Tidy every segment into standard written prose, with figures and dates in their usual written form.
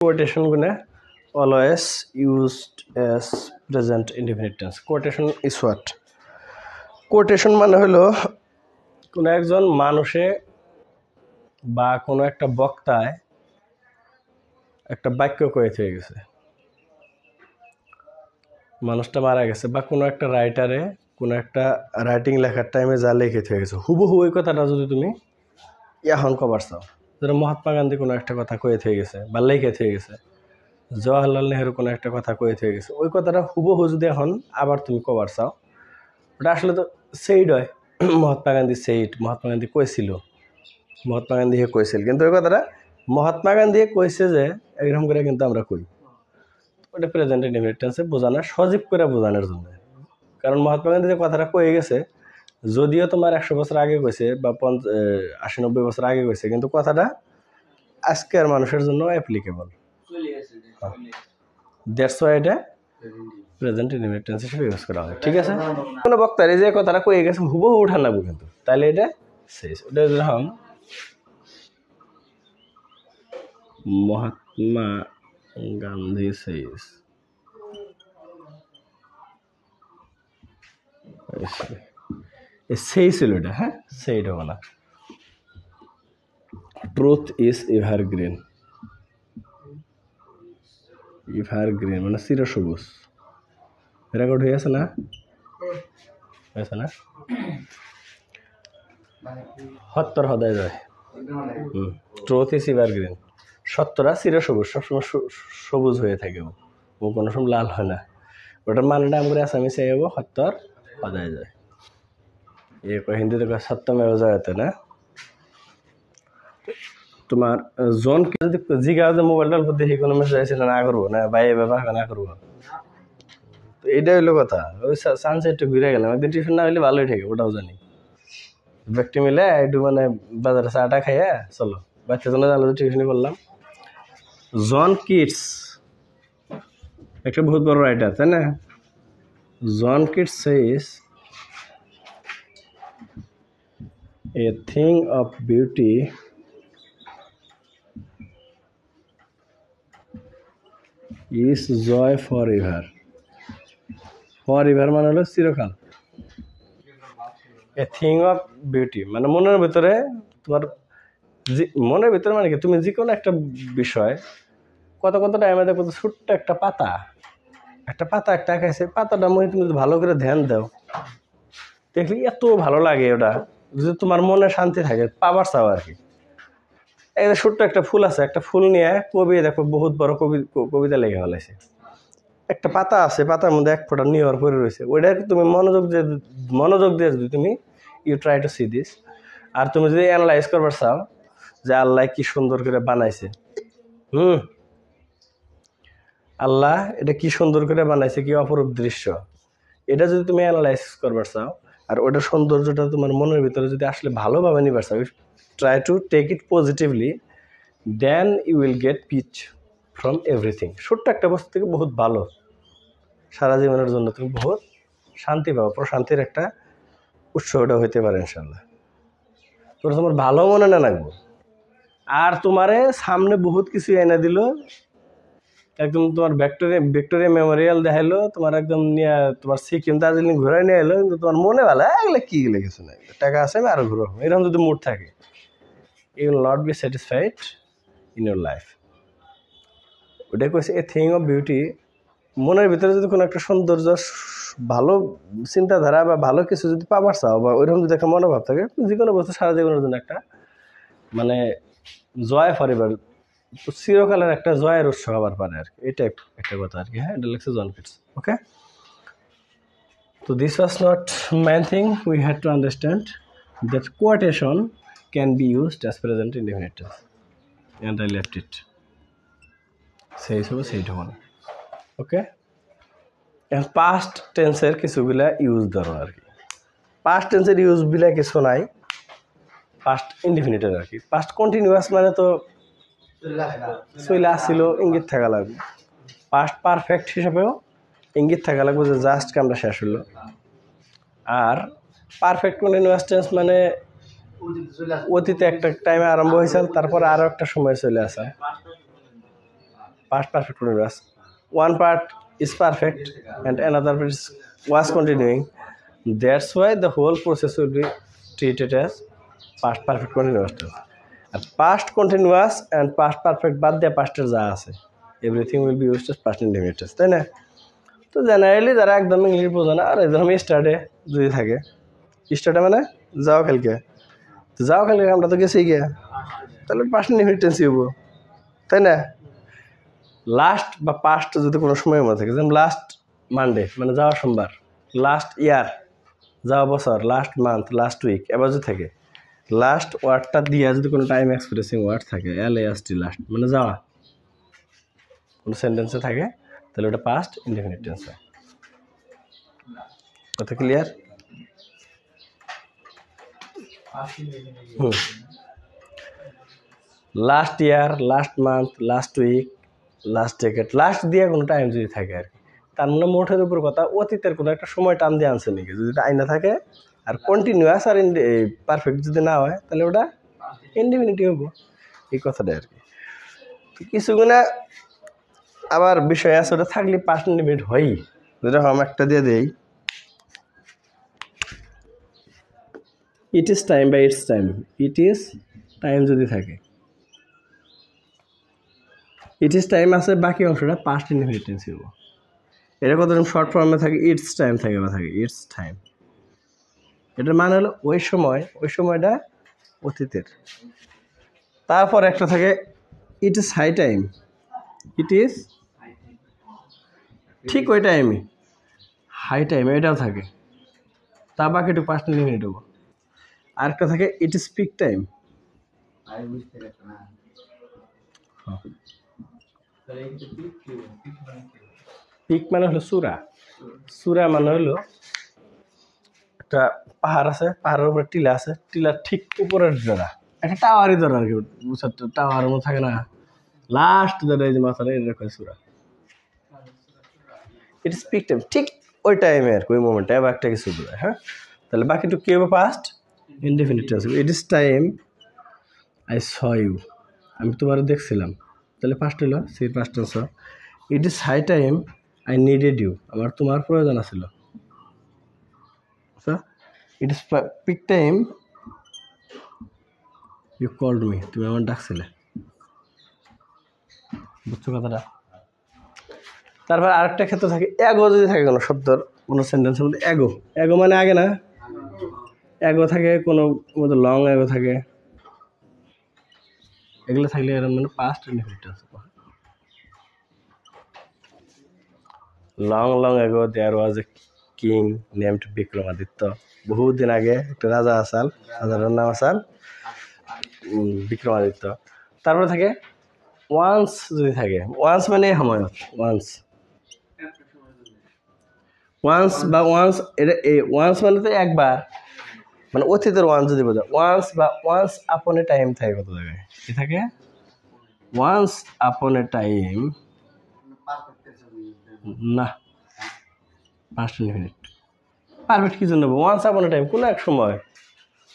Quotation গুলো always used as present indefinite tense. Quotation is what? Quotation মানে হলো কোনো একজন মানুষে বা কোনো একটা বক্তায় একটা বাক্য কয়ে থেকে গেছে, মানুষটা মারা গেছে, বা কোনো একটা রাইটারে কোনো একটা রাইটিং লেখার টাইমে যা লিখে থেকে গেছে, হুবহু ওই কথাটা যদি তুমি এখন কবার চাও, যেটা মহাত্মা গান্ধী কোনো একটা কথা কয়ে থেকে গেছে বা লিখে থেকে গেছে, জওয়াহরলাল নেহরু কোনো একটা কথা কয়ে থেকে গেছে, ওই কথাটা হুবহু যদি এখন আবার তুমি কবার চাও, ওটা আসলে তো সেইড হয়। মহাত্মা গান্ধী সেইড, মহাত্মা গান্ধী কইছিল, মহাত্মা গান্ধী কইছিল, কিন্তু ওই কথাটা মহাত্মা গান্ধী কইছে যে এরকম করে কিন্তু আমরা কই, ওটা প্রেজেন্ট ইনডেফিনিট টেন্সে বোঝানো, সজীব করে বোঝানোর জন্য। কারণ মহাত্মা গান্ধী যে কথাটা কয়ে গেছে, যদিও তোমার 100 বছর আগে কইছে বা 80-90 বছর আগে কইছে, কিন্তু কথাটা আজকের মানুষের জন্য অ্যাপ্লিকেবল। দ্যাটস ওয়াই এটা প্রেজেন্ট ইনডেফিনিট টেন্স হিসেবে ইউজ করা হয়। ঠিক আছে, কোনো বক্তার যে কথাটা কয়ে গেছে হুবহু উঠান লাগবে, কিন্তু তাহলে এটা শেষ। ওটা যখন মহাত্মা গান্ধী শেষ, সেই ছিল এটা। হ্যাঁ, সেইটা বলা। Truth is evergreen. এভারগ্রিন মানে চিরসবুজ। রেকর্ড হয়ে আছে না? হয়েছে না? সত্যর সদায় যায়। ট্রুথ ইজ এভারগ্রিন, সত্যরা চিরসবুজ, সবসময় সবুজ হয়ে থাকে, ও কোনো সময় লাল হয় না। ওটার মানেটা আমরা আসামিসে যাব সত্যর সদায় যায়। এ কয় হিন্দিতে কয় সত্যমেব জয়তে না। তোমার জনকে যদি জিগা যে মোবাইলটার উপর দেখি কোনো মেসেজ আসে না করবো না, ভাই ব্যাপার না করবো, তো এইটাই হলো কথা। ওই সানসেট একটু ঘুরে গেলাম, একদিন টিউশন না হলে ভালোই থাকে, ওটাও জানি। ব্যক্তি মিলে একটু মানে বাজারে চাটা খাইয়া চলো, বাচ্চা জন্য জানলো টিউশনই করলাম। জন কিটস একটা বহুত বড় রাইটার, তাই না? John Keats says a thing of beauty is joy forever. forever মানে হলো চিরকাল। a thing of beauty মানে মনের ভিতরে, তোমার মনের ভিতরে মানে কি, তুমি যে কোনো একটা বিষয় কত টাইমে দেখো, ছোট্ট একটা পাতা একটা খাইছে, পাতাটা মনে তুমি ভালো করে ধ্যান দাও, দেখলি এত ভালো লাগে, ওটা যদি তোমার মনে শান্তি থাকে পাবার চাও আর কি। এই যে ছোট্ট একটা ফুল আছে, একটা ফুল নিয়ে কবি দেখো বহুত বড় কবিতা লেগে ফেলেছে। একটা পাতা আছে, পাতার মধ্যে এক ফোঁটা নিয়র পরে রয়েছে, ওইটা তুমি মনোযোগ দিয়ে যদি তুমি you try to see this, আর তুমি যদি অ্যানালাইজ করবার চাও যে আল্লাহ কি সুন্দর করে বানাইছে, আল্লাহ এটা কি সুন্দর করে বানাইছে, কি অপরূপ দৃশ্য, এটা যদি তুমি অ্যানালাইজ করবার চাও, আর ওটার সৌন্দর্যটা তোমার মনের ভিতরে যদি আসলে ভালোভাবে নিবার চাও, try to take it positively, then you will get peace from everything. ছোট্ট একটা বস্তু থেকে বহুত ভালো, সারা জীবনের জন্য তুমি বহুত শান্তি পাও, প্রশান্তির একটা উৎস ওটা হইতে পারে ইনশাল্লাহ। তোরা তোমার ভালো মনে না লাগবো, আর তোমারে সামনে বহুত কিছু এনে দিল, একদম তোমার ভিক্টোরিয়া মেমোরিয়াল দেখাইলো, তোমার একদম নিয়ে তোমার সিকিম দার্জিলিং ঘুরে নিয়ে এলো, কিন্তু তোমার মনে ভালো এগুলো কি গেলে কিছু নাই, টাকা আছে আমি আরো ঘুরো, এরকম যদি মুড থাকে, you will not be satisfied in your life. ওটাই কইছে এ থিং অফ বিউটি, মনের ভিতরে যদি কোনো একটা সৌন্দর্য, ভালো চিন্তাধারা বা ভালো কিছু যদি পাবার চাও, বা ওইরকম যদি একটা মনোভাব থাকে, যে কোনো বস্তু সারা জীবনের জন্য একটা মানে জয় ফরিবার, চিরকালের একটা জয়ের উৎস হবার পারে আর কি, এটা একটা কথা আর কি। হ্যাঁ, এটা লিখছে জন কিটস। ওকে, তো this was not main thing, we had to understand that quotation can be used as present indefinite tense, and I left it সেই হিসেবে সেইটা মনে। ওকে, পাস্ট টেন্সের কিছুগুলা ইউজ ধরো আর কি। পাস্ট টেন্সের ইউজগুলা কিছু নাই, পাস্ট ইনডেফিনিটের আর কি। পাস্ট কন্টিনিউয়াস মানে তো চলে আসছিল, ইঙ্গিত থাকা লাগবে। পাস্ট পারফেক্ট হিসাবেও ইঙ্গিত থাকা লাগবে যে জাস্ট কামটা শেষ হলো। আর পারফেক্ট কন্টিনিউয়াস টেন্স মানে অতীতে একটা টাইমে আরম্ভ হয়েছে, তারপর আরও একটা সময় চলে আসা। past perfect continuous. One part is perfect and another part was continuing. That's why the whole process will be treated as past perfect continuous tense. R past continuous and past perfect বাদ দিয়ে পাস্টের যা আছে everything will be used as past indefinite tense, তাই না? তো generally যারা একদম ইংলিশ বোঝে না, আর একদম স্টার্টে যদি থাকে, স্টার্টে মানে যাও কালকে, তো যাও কালকে আমরা তো গেছি গিয়া, তাহলে পাস্ট ইনডেফিনিট টেন্সই হবো, তাই না? লাস্ট বা পাস্ট যদি কোনো সময়ের মধ্যে থাকে, যেমন লাস্ট মানডে মানে যাওয়া সোমবার, লাস্ট ইয়ার যাওয়া বছর, লাস্ট মান্থ, লাস্ট উইক, এবার যদি থাকে লাস্ট ওয়ার্ডটা দিয়ে যদি কোনো টাইম এক্সপ্রেসিং ওয়ার্ড থাকে, LAST লাস্ট মানে যাওয়া কোনো সেন্টেন্সে থাকে, তাহলে ওটা পাস্ট ইনডেফিনিট টেন্স হয়। কথা clear? Last year, last month, last week, last decade, last দিয়ে কোনো টাইম যদি থাকে আর কি, তার মানে মোটের উপর কথা অতীতের কোনো একটা সময় টান দিয়ে আনছে নাকি, যদি আইনা থাকে আর কন্টিনিউয়াস আর পারফেক্ট যদি না হয় তাহলে ওটা ইনডেফিনিটই হবো, এই কথাটা আর কি। তো কিছুগুলো আবার বিষয় আছে ওটা থাকলে পাস্ট ইনডেফিনিট হয়ই, যেটা আমি একটা দিয়ে দেই, ইট ইজ টাইম বা it's time, it is time যদি থাকে, ইট ইজ টাইম আছে, বাকি অংশটা পাস্ট ইনডেফিনিট টেন্স হবো। এটা কতজন শর্ট ফর্মে থাকে, ইটস টাইম থাকে বা থাকে ইটস টাইম, এটার মানে হলো ওই সময়, ওই সময়টা অতীতের। তারপর একটা থাকে it is high time, it is ঠিক ওই টাইমে হাই টাইম, এটাও থাকে, তা বাকি একটু পাস্ট ইনডেফিনিট হবো। আরেকটা থাকে it is peak time, peak মানে হলো চূড়া, চূড়া মানে হলো একটা পাহাড় আছে, পাহাড়ের উপরে টিলা আছে, টিলার ঠিক উপরের ধরা, একটা টাওয়ারই ধরা আর কি, টাওয়ারের মতো থাকে না, লাস্ট ধরে এই যে মাথাটা এরকম চূড়া, ইট ইজ পিক টাইম, ঠিক ওই টাইমে আর কি, ওই মোমেন্টে আবার একটা কিছু ধরে। হ্যাঁ, তাহলে বাকিটুকু কি হবে past indefinite tense. It is time I saw you, আমি তোমার দেখছিলাম, তাহলে ফার্স্ট হলো সেই past tense. It is high time I needed you, আমার তোমার প্রয়োজন আছিল। It is peak time you called me, তুমি আমার ডাকছিলে, বুঝছো কথাটা? তারপর আরেকটা ক্ষেত্রে থাকে এগো, যদি থাকে কোনো শব্দর কোনো সেন্টেন্সের মধ্যে এগো, এগো মানে আগে না, এগো থাকে কোনো মধ্যে লং এগো থাকে, এগুলো থাকলে এর মানে past indefinite tense. Long long ago there was a king named Vikramaditya, বহুত দিন আগে একটা রাজা আসাল, রাজার নাম আসাল বিক্রমাদিত্য। তারপরে থাকে ওয়ান্স, যদি থাকে ওয়ান্স মানে সময়ত, ওয়ান্স, ওয়ান্স বা ওয়ান্স, এটা এই ওয়ান্স মানে তো একবার, মানে অতীতের ওয়ান্স যদি বোঝা, ওয়ান্স বা ওয়ান্স আপন এ টাইম থাকে কত জায়গায়, কি থাকে ওয়ান্স আপন এ টাইম, না পাস্ট ইনডেফিনিট। পারফেক্ট কি জন্য ওয়ান্স আপন এ টাইম, কোনো এক সময়,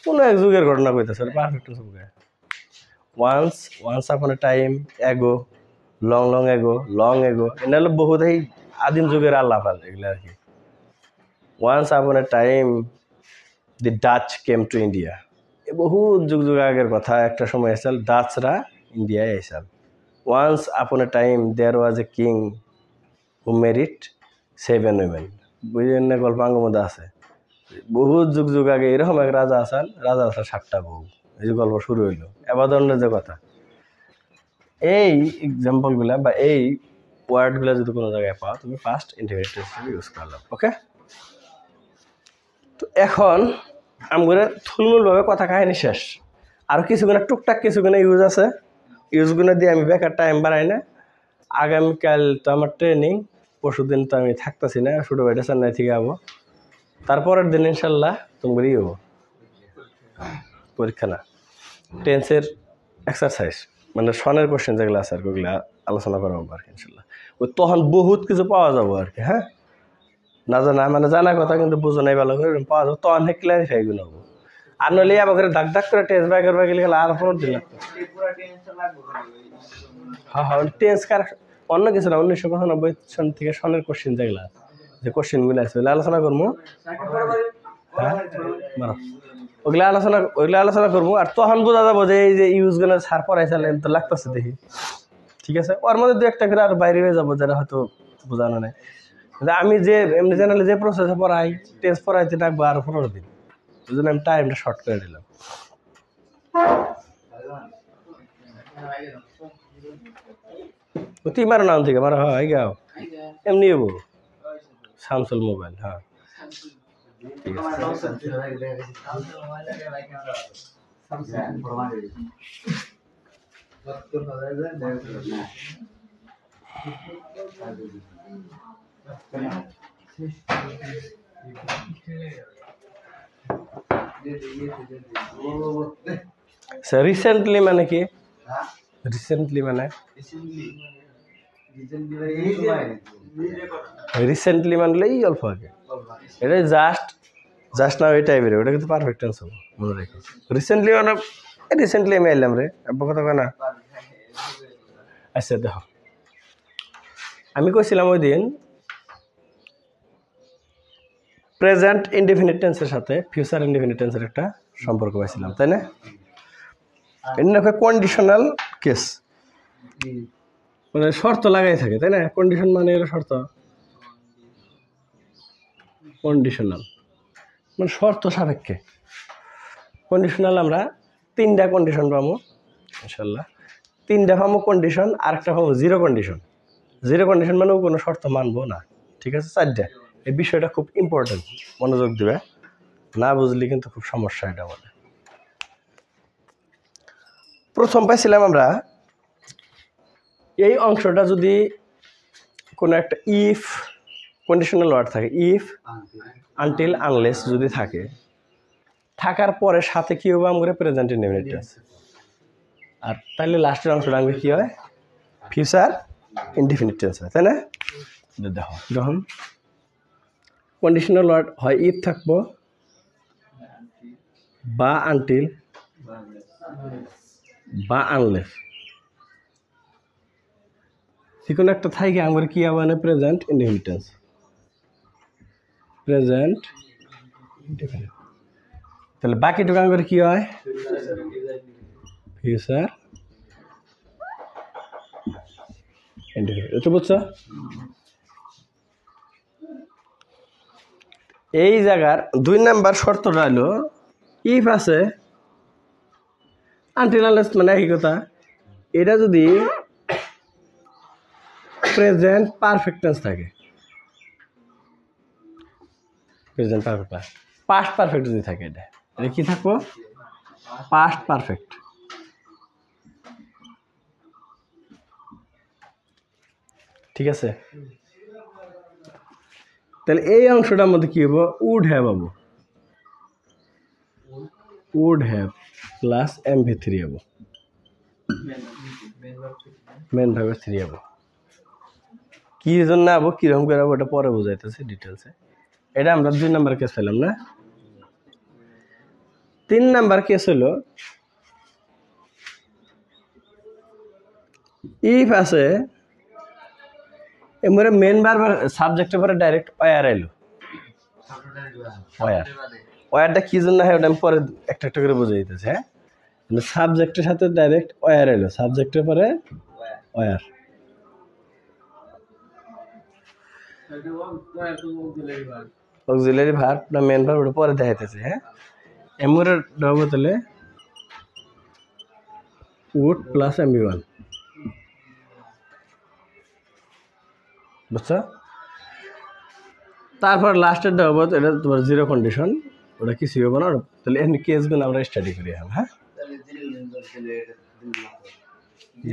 কোনো এক যুগের ঘটনা কইতেছে, পারফেক্ট যুগে। Once, once upon a time, ago, long long ago, long ago, এটা হলো বহুত এই আদিম যুগের আল্লাহ এগুলো আর কি। Once upon a time the Dutch came to India, বহুত যুগ যুগ আগের কথা, একটা সময় এসেছিল ডাচরা ইন্ডিয়ায় এসেছিল। Once upon a time there was a king who married 7 women, বুঝলেন না? গল্পাঙ্গ মধ্যে আছে, বহুত যুগ যুগ আগে এরকম এক রাজা আসাল, রাজা আসাল 7টা বউ, এই যে গল্প শুরু হইলো এবাদনের যে কথা। এই এক্সাম্পলগুলা বা এই ওয়ার্ডগুলা যদি কোনো জায়গায় পাও, তুমি ফার্স্ট ইনডেফিনিট টেন্স ইউজ করলাম। ওকে, তো এখন আমরা থুলমূলভাবে কথা কাহিনী শেষ, আর কিছুগুলো টুকটাক কিছুগুলো ইউজ আছে, ইউজগুলো দিয়ে আমি বেকার টাইম বাড়াই না। আগামীকাল তো আমার ট্রেনিং, পরশু দিন তো আমি থাকতেছি না, ছোটো ভাইটা চেন্নাই থেকে যাবো, তারপরের দিন ইনশাল্লাহ তোমার ই হবো পরীক্ষা, না টেন্সের এক্সারসাইজ মানে সনের কোশ্চেন যেগুলো আছে আর কি, ওগুলো আলোচনা করা হবে আর কি ইনশাল্লাহ। ওই তখন বহুত কিছু পাওয়া যাবো আর কি। হ্যাঁ, না জানা মানে জানা কথা কিন্তু বুঝো নাই ভালো করে পাওয়া যাবো, তখন ক্লারিফাই গুলো হবো। আর নইলে আবার করে দাগ দাগ করে টেন্স বাই করবে গেলে আর 15 দিন লাগতো। হ্যাঁ হ্যাঁ, টেন্স কারেকশন অন্য কিছু না 1995 সন থেকে সনের কোশ্চেন যেগুলা যে কোশ্চেনগুলো আছে ওগুলো আলোচনা করবো। হ্যাঁ মারো। ওগুলা আলোচনা করবো আর তখন বোঝা যাবো যে এই যে ইউজগুলো সার পড়াইছিলেন তো লাগতেছে দেখি। ঠিক আছে, ওর মধ্যে দু একটা করে আর বাইরে হয়ে যাবো যারা হয়তো বোঝানো নেই। আমি যে এমনি চ্যানেলে যে প্রসেসে পড়াই টেস্ট পড়াইতে রাখবো আরো 15 দিন, ওই জন্য আমি টাইমটা শর্ট করে দিলাম। তুই মারো নাম থেকে মারো, হয় গাও এমনি হবো শামসুল মোবাইল। হ্যাঁ ঠিক আছে। রিসেন্টলি মানে কি? রিসেন্টলি মানে রিসেন্টলি মানলেই অল্প আগে, এটা জাস্ট না ওই টাইপের, ওটা কিন্তু পারফেক্ট টেন্স হবে মনে রেখো। রিসেন্টলি মানে রিসেন্টলি আমি এলাম রে আব্বা কথা কয় না। আচ্ছা দেখো, আমি কইছিলাম ওই দিন প্রেজেন্ট ইনডেফিনিট টেন্সের সাথে ফিউচার ইনডেফিনিট টেন্সের একটা সম্পর্ক পাইছিলাম, তাই না? এটা কন্ডিশনাল কেস, মানে শর্ত লাগাই থাকে, তাই না? কন্ডিশন মানে এর শর্ত, কন্ডিশনাল মানে শর্ত সাপেক্ষে। কন্ডিশনাল আমরা 3টা কন্ডিশন পাবো ইনশাল্লাহ, 3টা পাবো কন্ডিশন, আর একটা পাবো জিরো কন্ডিশন। জিরো কন্ডিশন মানে কোনো শর্ত মানবো না, ঠিক আছে? 4টা। এই বিষয়টা খুব ইম্পর্টেন্ট, মনোযোগ দিবে, না বুঝলে কিন্তু খুব সমস্যা এটা বলে। প্রথম পাইছিলাম আমরা এই অংশটা যদি কোনো একটা ইফ কন্ডিশনাল ওয়ার্ড থাকে, ইফ আনটিল আনলেস যদি থাকে, থাকার পরে সাথে কি হবে আমরা প্রেজেন্ট ইনডেফিনিট টেন্স, আর তাহলে লাস্টের অংশটা আমাদের কি হয় ফিউচার ইনডেফিনিট টেন্স হয়, তাই না? দেখো যখন কন্ডিশনাল ওয়ার্ড হয় ইফ থাকবো বা আনটিল বা আনলেস, কোনো একটা থাকে আমরা কি হবে না present indefinite tense, present indefinite. তাহলে বাকিটুকু আমাদের কি হয় ফিউচার ইনডেফিনিট। এটা বুঝছো? এই জায়গার 2 নাম্বার শর্তটা হলো ইফ আছে আনটিল আনলেস মানে একই কথা, এটা যদি প্রেজেন্ট পারফেক্ট টেন্স থাকে, প্রেজেন্ট পারফেক্ট না পাস্ট পারফেক্ট যদি থাকে, এটা কি থাকবো পাস্ট পারফেক্ট। ঠিক আছে, তাহলে এই অংশটার মধ্যে কি হবো উড হ্যাভ হবো, উড হ্যাভ প্লাস MV3 হবো, মেন ভার্বের 3 হবো। কি জন্য হবো কিরকম করে হবো ওটা পরে বোঝাইতেছে ডিটেলসে। এটা আমরা 2 নাম্বার কেস পেলাম না। 3 নাম্বার কেস হলো ইফ আছে এমরে মেন ভার্ব সাবজেক্টের পরে ডাইরেক্ট ওয়ার এলো, ওয়ারটা কি জন্য হয় ওটা আমি পরে একটা একটা করে বুঝিয়ে দিতেছি। হ্যাঁ, সাবজেক্টের সাথে ডাইরেক্ট ওয়ার এলো, সাবজেক্টের পরে ওয়ার, অক্সিলারি ভার্ব না মেন ভার্ব ওটা পরে দেখাইতেছে। হ্যাঁ, এমরে ডাবল তাহলে উড প্লাস MV1, বুঝছো? তারপর লাস্টের ডাবল এটা তোমার জিরো কন্ডিশন, ওটা কিছু হবে না। তাহলে এমনি কেসগুলো আমরা স্টাডি করি এখন। হ্যাঁ,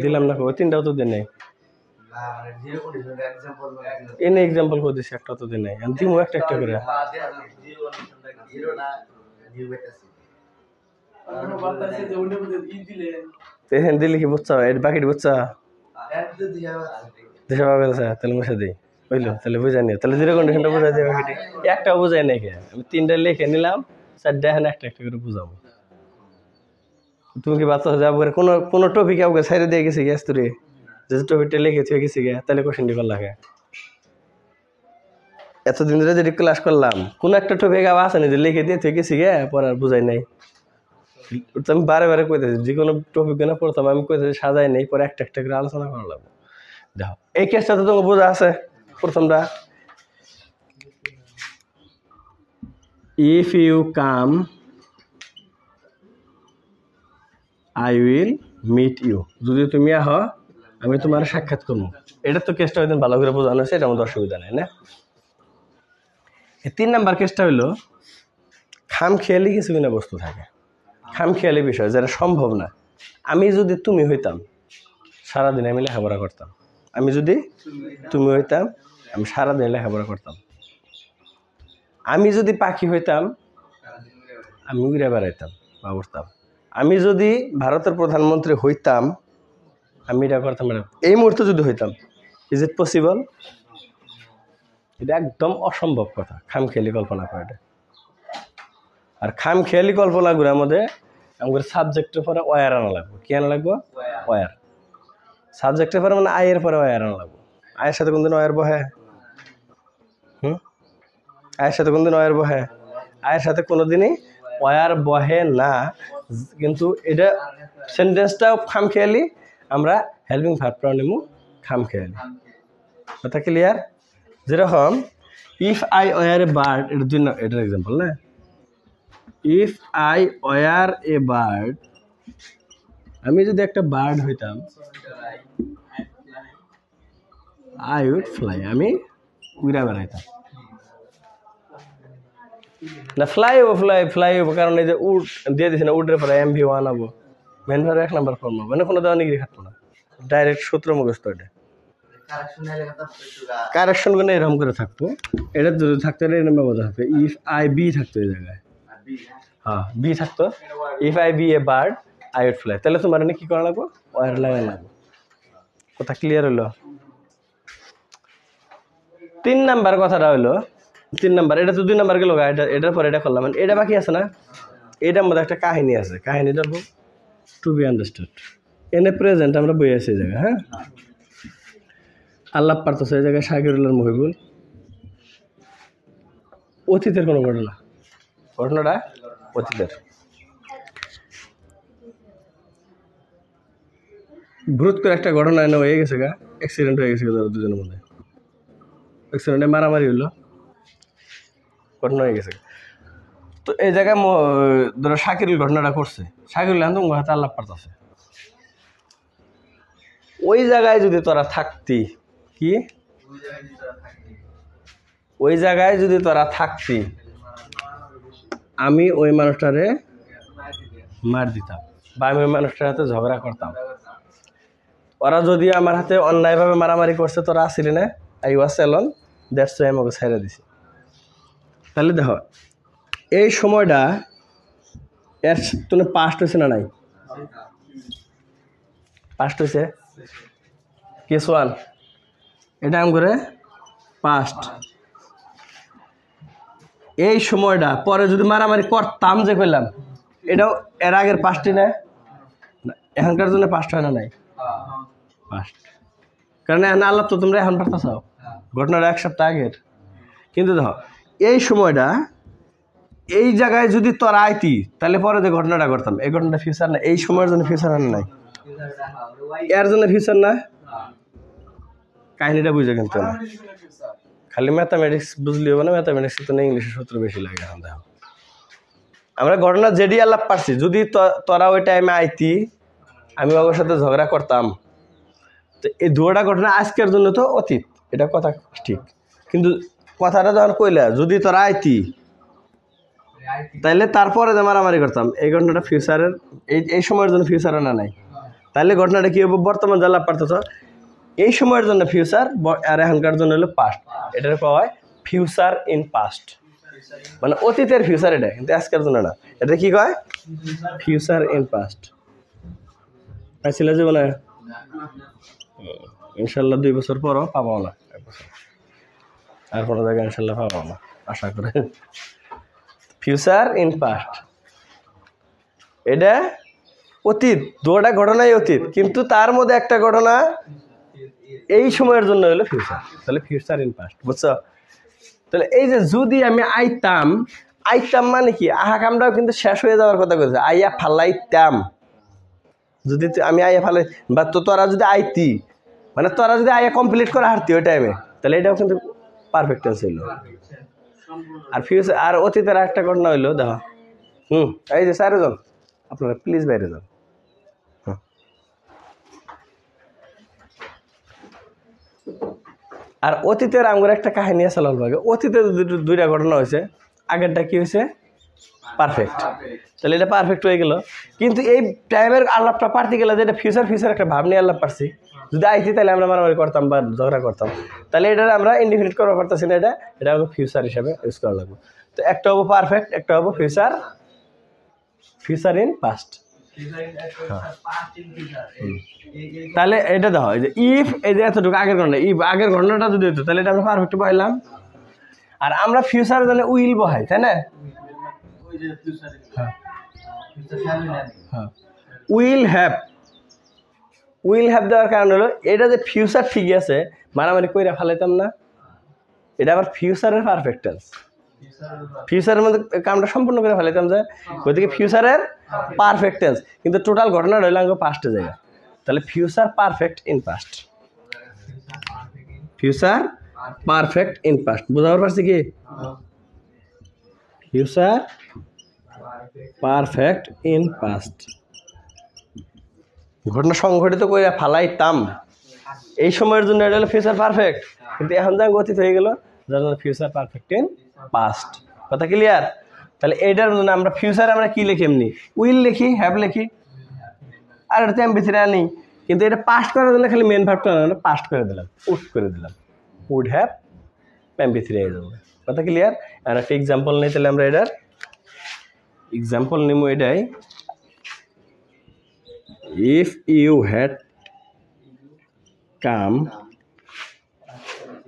দিলাম না, 3টাও তো দিন নেই, এনে এক্সাম্পল করে দিছি, একটা তো দিন নেই, আমি দিমু একটা একটা করে। এখানে দিলে কি বুঝছো এর বাকিটা বুঝছো দেশে পাবে, তাহলে মুছে দিই বুঝলো, তাহলে বুঝাই নিও, তাহলে জিরো কন্ডিশনটা বুঝাই দিই, বাকিটি একটাও বুঝাই নাই, আমি 3টা লিখে নিলাম, 4টা এখানে একটা একটা করে বুঝাবো। তুমি কি বাচ্চা যাবো কোনো কোনো টপিক আমাকে ছেড়ে দিয়ে গেছি গ্যাস তুলে যে টপিকটা লিখে থুয়ে গেছি গে তাহলে কোশ্চেনটি কর লাগে এতদিন ধরে যেটি ক্লাস করলাম কোন একটা টপিক আবার আছে না যে লিখে দিয়ে থুয়ে গেছি গে পরে আর বুঝাই নাই আমি বারে বারে কইতেছি যে কোনো টপিক না পড়তাম আমি কইতেছি সাজাই নেই পরে একটা একটা করে আলোচনা করা লাগবে দেখো এই কেসটা তো তোমার বোঝা আছে প্রথমটা if you come I will meet you যদি তুমি আহ আমি তোমার সাক্ষাৎ করবো এটা তো কেসটা ওই দিন ভালো করে বোঝানো হয়েছে এটা আমাদের অসুবিধা নেই না 3 নাম্বার কেসটা হইলো খামখেয়ালি কিছু কিনা বস্তু থাকে খামখেয়ালি বিষয় যেটা সম্ভব না আমি যদি তুমি হইতাম সারাদিন আমি লেখাপড়া করতাম আমি যদি তুমি হইতাম আমি সারাদিন লেখাপড়া করতাম আমি যদি পাখি হইতাম আমি উড়ে বেড়াইতাম বা উঠতাম আমি যদি ভারতের প্রধানমন্ত্রী হইতাম আমি এটা করতাম এই মুহূর্তে যদি হইতাম ইজ ইট পসিবল এটা একদম অসম্ভব কথা খামখেয়ালি কল্পনা করা এটা আর খামখেয়ালি কল্পনাগুলোর মধ্যে আমাদের সাবজেক্টের পরে ওয়ার আনা লাগবে কি আনা লাগবে ওয়ার সাবজেক্টের পরে মানে আয়ের পরে ওয়ার আনা লাগবে আয়ের সাথে কোনদিন ওয়ার বহে আয়ের সাথে কোনদিন ওয়ার বহে আয়ের সাথে কোনোদিনই ওয়ার বহে না কিন্তু এটা সেন্টেন্সটা খামখেয়ালি আমরা হেল্পিং ভার্ব প্রনাউন নেব খামখেয়ালি কথা ক্লিয়ার যেরকম if I were a bird এটার এক্সাম্পল না if I were a bird আমি যদি একটা বার্ড হইতাম আই উড ফ্লাই আমি উড়া বেড়াইতাম না ফ্লাই হবো কারণ এই যে উড দিয়ে দিছে না উডের পরে MV1 হবো মেন ভার্ব 1 নাম্বার ফর্ম মানে কোনো দেওয়া নিগরি খাটবো না ডাইরেক্ট সূত্র মুখস্থ এটা কারেকশন গুলো এরকম করে থাকতো এটা যদি থাকতো এরকম ব্যবহার থাকতো ইফ আই বি থাকতো এই জায়গায় হ্যাঁ বি থাকতো if I be a bird I would fly তাহলে তোমার কি করা লাগবো ওয়ার লাগা লাগবে কথা ক্লিয়ার হলো 3 নাম্বার কথাটা হইলো 3 নাম্বার এটা তো 2 নাম্বার গেল এটার পরে এটা করলাম এটা বাকি আছে না এটার মধ্যে একটা কাহিনী আছে কাহিনীটা টু বি আন্ডারস্টুড এনে প্রেজেন্ট আমরা বই আছি এই জায়গায় হ্যাঁ আল্লাহ পারতেছে এই জায়গায় শাকিরুল্লাহ মহিবুল অতীতের কোনো ঘটনাটা অতীতের ভ্রুত করে একটা ঘটনা এনে হয়ে গেছে গা অ্যাক্সিডেন্ট হয়ে গেছে ধরো দুজনের মধ্যে অ্যাক্সিডেন্টে মারামারি হইলো ঘটনা হয়ে গেছে তো এই জায়গায় ধরো শাকিরুল ঘটনাটা করছে শাকিরুল এখন তোমার হাতে আল্লাহ পারতেছে ওই জায়গায় যদি তোরা থাকতি কি ওই জায়গায় যদি তোরা থাকতি আমি ওই মানুষটারে মার দিতাম বা আমি ওই মানুষটার হাতে ঝগড়া করতাম ওরা যদি আমার হাতে অন্যায়ভাবে মারামারি করছে তোরা আসিলি না I was alone that's why আমাকে ছেড়ে দিছি তাহলে দেখো এই সময়টা এর তুমি পাস্ট হয়েছে না নাই পাস্ট হয়েছে কেস 1 এটা আম করে পাস্ট এই সময়টা পরে যদি মারামারি করতাম যে কইলাম এটাও এর আগের পাস্টই না এখনকার জন্য পাস্ট হয় না নাই পাস্ট কারণ এখন আল্লাহ তো তোমরা এখন পারতা চাও ঘটনাটা 1 সপ্তাহ আগের কিন্তু দেখো এই সময়টা এই জায়গায় যদি তোরা আইতি তাহলে পরে যে ঘটনাটা করতাম এই ঘটনাটা ফিউচার না এই সময়ের জন্য ফিউচার আর নাই এর জন্য ফিউচার না কাহিনীটা বুঝে কিন্তু না খালি ম্যাথামেটিক্স বুঝলি হবে না ম্যাথামেটিক্স তো না ইংলিশের সূত্র বেশি লাগে এখন দেখো আমরা ঘটনা যেটি আলাপ পারছি যদি তোরা ওই টাইমে আইতি আমি ওর সাথে ঝগড়া করতাম তো এই দুটা ঘটনা আজকের জন্য তো অতীত এটা কথা ঠিক কিন্তু কথাটা যখন কইলা যদি তোরা আইতি তাইলে তারপরে যে মারামারি করতাম এই ঘটনাটা ফিউচারের এই সময়ের জন্য ফিউচার না নাই তাহলে ঘটনাটা কি হবে বর্তমান জ্বালা পারতেছ এই সময়ের জন্য ফিউচার আর এখনকার জন্য হলো পাস্ট এটার পাওয়া হয় ফিউচার ইন পাস্ট মানে অতীতের ফিউচার এটা কিন্তু আজকের জন্য না এটা কি কয় ফিউচার ইন পাস্ট আসলে যাবো না ইনশাল্লাহ 2 বছর পরও পাবো না আর কোনো জায়গায় ইনশাল্লাহ পাবো না আশা করে ফিউচার ইন পাস্ট এটা অতীত দুটা ঘটনাই অতীত কিন্তু তার মধ্যে একটা ঘটনা এই সময়ের জন্য হলো ফিউচার, তাহলে ফিউচার ইন পাস্ট, বুঝছো? তাহলে এই যে যদি আমি আইতাম, আইতাম মানে কি, আহা কামটাও কিন্তু শেষ হয়ে যাওয়ার কথা বলছে, আইয়া ফালাইতাম। যদি আমি আইয়া ফালাই বা তোরা যদি আইতি, মানে তোরা যদি আইয়া কমপ্লিট করে হারতি ওই টাইমে, তাহলে এটাও কিন্তু পারফেক্ট টেন্স হইলো। আর ফিউচার আর অতীতের একটা ঘটনা হইলো, দেখো এই যে 4 জন আপনারা প্লিজ বাইরে যান। আর অতীতের আমার একটা কাহিনী আছে লালবাগে। অতীতে দুইটা ঘটনা হয়েছে, আগেরটা কি হয়েছে পারফেক্ট, তাহলে এটা পারফেক্ট হয়ে গেল। কিন্তু এই টাইমের আলাপটা পারতে গেলে যে এটা ফিউচার একটা ভাব নিয়ে আলাপ পারছি, যদি আইতি তাহলে আমরা মারামারি করতাম বা ঝগড়া করতাম, তাহলে এটা আমরা ইনডিফিনিট করতে পারতেছি না, এটা হবে ফিউচার হিসাবে ইউজ করা লাগবে। তো একটা হবো পারফেক্ট, একটা হবো ফিউচার ইন পাস্ট। তাহলে এটা দেখো, এই যে ইফ, এই যে এতটুকু আগের ঘটনা, ইফ আগের ঘটনাটা যদি হতো তাহলে এটা আমরা পারফেক্ট বহাইলাম। আর আমরা ফিউচার জানে উইল বহাই, তাই না? উইল হ্যাভ দেওয়ার কারণ হলো এটা যে ফিউচার ঠিকই আছে, মারামারি কইরা ফেলাইতাম না, এটা আবার ফিউচারের পারফেক্ট টেন্স, ফিউচারের মধ্যে কামটা সম্পূর্ণ করে ফেলাইতাম যে, ওইদিকে ফিউচারের পারফেক্ট টেন্স, কিন্তু টোটাল ঘটনাটা হইলে আমাকে পাস্টে জায়গা, তাহলে future perfect in past, future perfect in past. বুঝাবার পারছি কি? ফিউচার পারফেক্ট ইন পাস্ট, ঘটনা সংঘটিত করে ফালাইতাম, এই সময়ের জন্য এটা হলো ফিউচার পারফেক্ট, কিন্তু এখন যা অতীত হয়ে গেল যার জন্য ফিউচার পারফেক্ট ইন পাস্ট। কথা ক্লিয়ার? তাহলে এটার জন্য আমরা ফিউচার আমরা কি লিখি, এমনি উইল লিখি, হ্যাভ লিখি, আর এটা এমবিসিটা আনি, কিন্তু এটা পাস্ট করার জন্য খালি মেন ভার্বটা না, পাস্ট করে দিলাম, উড করে দিলাম, উড হ্যাভ এমবি3 হয়ে যাবে। কথা ক্লিয়ার? আর একটা এক্সাম্পল নেই, তাহলে আমরা এটার এক্সাম্পল নিব এটাই, if you had come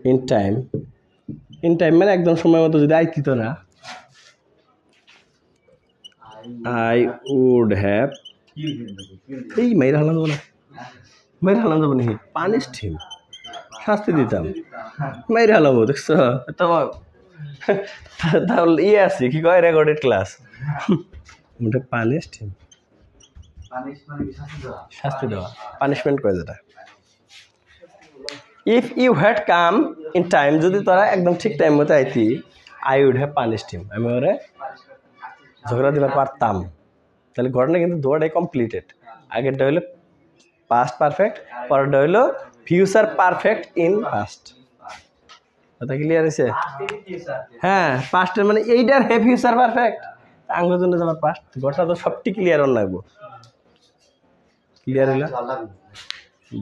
in time মানে একদম সময় মতো যদি আইতি তোরা, I would have এই মাইরা হালাম যাবো না, মাইরা হালাম যাবো নাকি, পানিশড হিম, শাস্তি দিতাম, মাইরা হালাবো, দেখছো? তাহলে ইয়ে আছে কি কয়, রেকর্ডেড ক্লাস, ওটা পানিশড হিম, শাস্তি দেওয়া, পানিশমেন্ট করে যেটা। If you had come in time, যদি তোরা একদম ঠিক টাইম মতো আইতি, I would have punished him, আমি ওরে ঝগড়া দিবার পারতাম। তাহলে ঘটনা কিন্তু দুটাই কমপ্লিটেড, আগেরটা হইলো পাস্ট পারফেক্ট, পরেরটা হইলো ফিউচার পারফেক্ট ইন পাস্ট। কথা ক্লিয়ার হয়েছে? হ্যাঁ, পাস্টের মানে এইটার হে ফিউচার পারফেক্ট, আঙ্গুর জন্য যাবার পাস্ট, ঘটনা তো সবটি ক্লিয়ার অন লাগবো। ক্লিয়ার হইলো?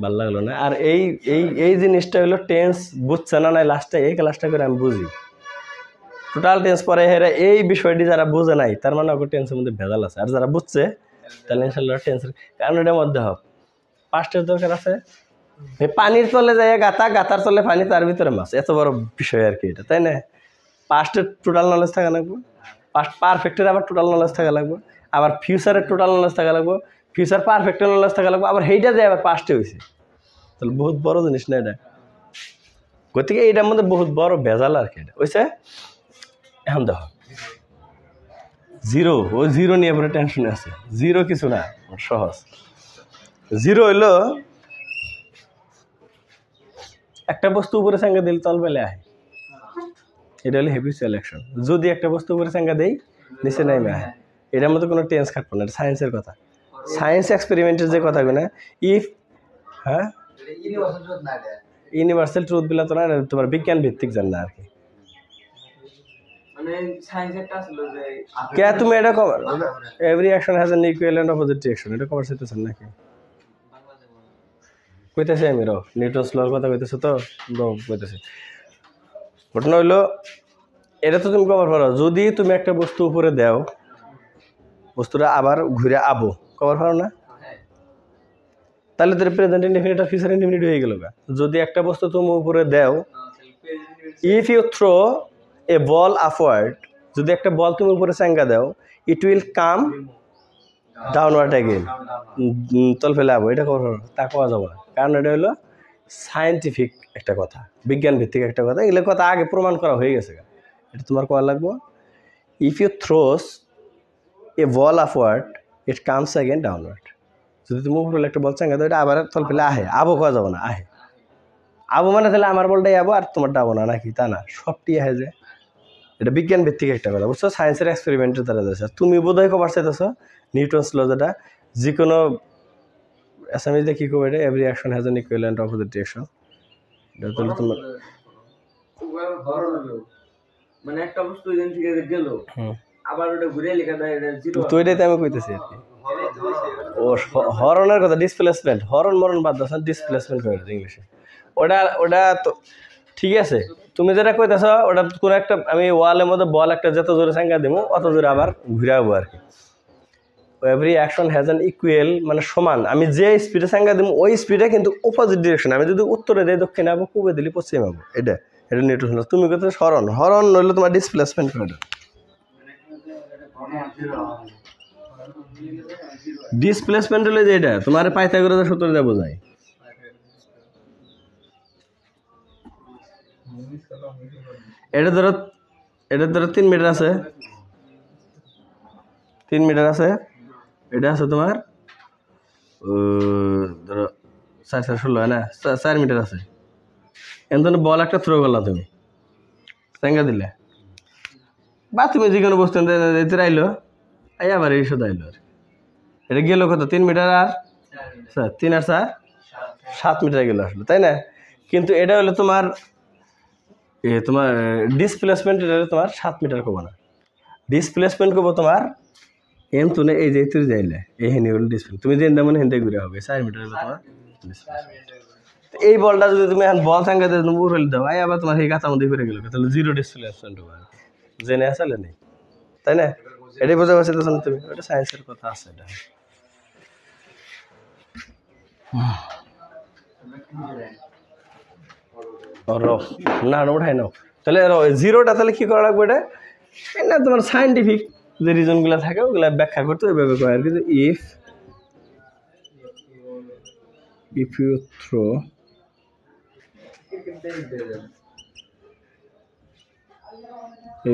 ভাল লাগলো না? আর এই এই এই জিনিসটা হলো টেন্স বুঝছে না, নাই লাস্টে এই ক্লাসটা করে আমি বুঝি, টোটাল টেন্স পরে হেরে এই বিষয়টি যারা বুঝে নাই তার মানে ওকে টেন্সের মধ্যে ভেজাল আছে, আর যারা বুঝছে তাহলে ইনশাল্লাহ টেন্সের, কারণ এটার মধ্যে হোক পাস্টের দরকার আছে, পানির তলে যায় গাতা, গাতার তলে পানি, তার ভিতরে মাছ, এত বড় বিষয় আর কি এটা, তাই না? পাস্টের টোটাল নলেজ থাকা লাগবে, পাস্ট পারফেক্টের আবার টোটাল নলেজ থাকা লাগবে, আবার ফিউচারের টোটাল নলেজ থাকা লাগবে, ফিউচার পারফেক্টের নলেজ থাকা লাগবে, আবার সেইটা যায় আবার পাস্টে হয়েছে, তাহলে বহুত বড় জিনিস না এটা। গতিকে এইটার মধ্যে বহুত বড় ভেজাল আর কি এটা হয়েছে। এখন দেখো জিরো, ও জিরো নিয়ে পরে টেনশনে আছে, জিরো কিছু না, সহজ। জিরো হইলো একটা বস্তু উপরে সাঙ্গা দিলে তল বেলে আয়, এটা হলো হ্যাবিচুয়াল অ্যাকশন। যদি একটা বস্তু উপরে সাঙ্গা দেই নিচে নামে আয়, এটার মধ্যে কোনো টেন্স খাটবো না, এটা সায়েন্সের কথা, সায়েন্স এক্সপেরিমেন্টের যে কথাগুলো, ইফ হ্যাঁ ইউনিভার্সাল ট্রুথ গুলা তো না, তোমার বিজ্ঞান ভিত্তিক জান না আর কি। কে তুমি এটা cover, every action has an equal and opposite reaction, এটা কভার চাইতেছেন নাকি? কইতেছি আমি, রো নিউটনস লর কথা কইতেছো তো, কইতেছি। ঘটনা হইলো এটা তো তুমি কভার পারো, যদি তুমি একটা বস্তু উপরে দাও বস্তুটা আবার ঘুরে আবো, কভার পারো না? তাহলে তোর প্রেজেন্ট ইনডিফিনিট আর ফিউচার ইনডিফিনিট হয়ে গেল। যদি একটা বস্তু তুমি উপরে দাও, if you throw a ball upward, যদি একটা বল তুমি উপরে চাঙ্গা দাও, it will come downward again, তল ফেলে আবো, এটা কভার তা কোয়া যাবো না, কারণ এটা হলো সায়েন্টিফিক একটা কথা, বিজ্ঞান ভিত্তিক একটা কথা, এগুলো কথা আগে প্রমাণ করা হয়ে গেছে। এটা তোমার করা লাগবো, if you throws a ball upward it comes again downward. যদি তুমি উপরে একটা বল চাঙ্গা তো এটা আবার তল পেলে আহে, আবো খাওয়া যাবো না, আহে আবো মানে তাহলে আমার বলটাই আবো আর তোমারটা আবো না, নাকি তা না, সবটি আহে যে। এটা বিজ্ঞান ভিত্তিক একটা কথা, বুঝছো, সায়েন্সের এক্সপেরিমেন্টের দ্বারা যাচ্ছে। তুমি বোধহয় কবার চাইতেছ নিউটনস ল, যেটা যে কোনো অ্যাসামিজে কি করবে, এটা every action has an equivalent opposite direction. এটা তাহলে তোমার মানে একটা বস্তু এখান থেকে গেল আবার ওটা ঘুরে লেখা দেয়, এটা জিরো। তো এটাই তো আমি কইতেছি আর কি। ও হরনের কথা, ডিসপ্লেসমেন্ট, হরন মরণ বাদ দাও, ডিসপ্লেসমেন্ট করে ইংলিশে। ওটা তো ঠিক আছে, তুমি যেটা কইতেছ ওটা কোনো একটা, আমি ওয়ালের মধ্যে বল একটা যত জোরে সাঙ্গা দিব অত জোরে আবার ঘুরাবো আর কি। Every action has an equal, মানে সমান, আমি যে স্পিডে সাঙ্গা দিব ওই স্পিডে কিন্তু অপোজিট ডিরেকশন, আমি যদি উত্তরে দিই দক্ষিণে আবো, পূবে দিলি পশ্চিমে আবো, এটা নিউটন। তুমি কত হরন নইলে তোমার ডিসপ্লেসমেন্ট করে। ডিসপ্লেসমেন্ট হলে যে এটা তোমার পাইথাগোরাসের সূত্র দিয়ে বোঝায়। এটা ধরো 3 মিটার আছে, 3 মিটার আছে, এটা আছে তোমার ধরো 4/16 হয় না, 4 মিটার আছে। এমন বল একটা থ্রো করলাম তুমি, চাঙ্গা দিলে, বা তুমি যে কোনো বস্তু আইলো, আবার এই শুধু আইলো আর এটা গেল কত, 3 মিটার আর 3 আর 4 7 মিটার গেল আসলো, তাই না? কিন্তু এটা হলো তোমার তোমার ডিসপ্লেসমেন্ট, এটা হলো তোমার 7 মিটার করবো না, ডিসপ্লেসমেন্ট করবো তোমার এম তুলে এই যে তুই যাইলে এই হেনি হলো ডিসপ্লে, তুমি যে মনে হেনতে ঘুরে হবে 4 মিটার হলো তোমার। এই বলটা যদি তুমি এখন বল সাঙ্গা দিয়ে তুমি উড়ে দাও, আবার তোমার এই গাতার মধ্যে ঘুরে গেল, তাহলে জিরো ডিসপ্লেসমেন্ট হবে, জেনে আসলে নেই, তাই না? এটাই বোঝা পারছি তো তুমি, ওটা সায়েন্সের কথা আছে। এটা না ওঠাই নাও, তাহলে জিরোটা তাহলে কি করা লাগবে, এটা না তোমার সায়েন্টিফিক যে রিজনগুলো থাকে ওগুলা ব্যাখ্যা করতে ওইভাবে করে আর কি। If you throw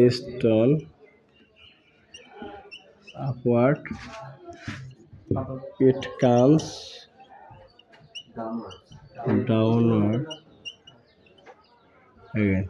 a stone upward it comes downward again.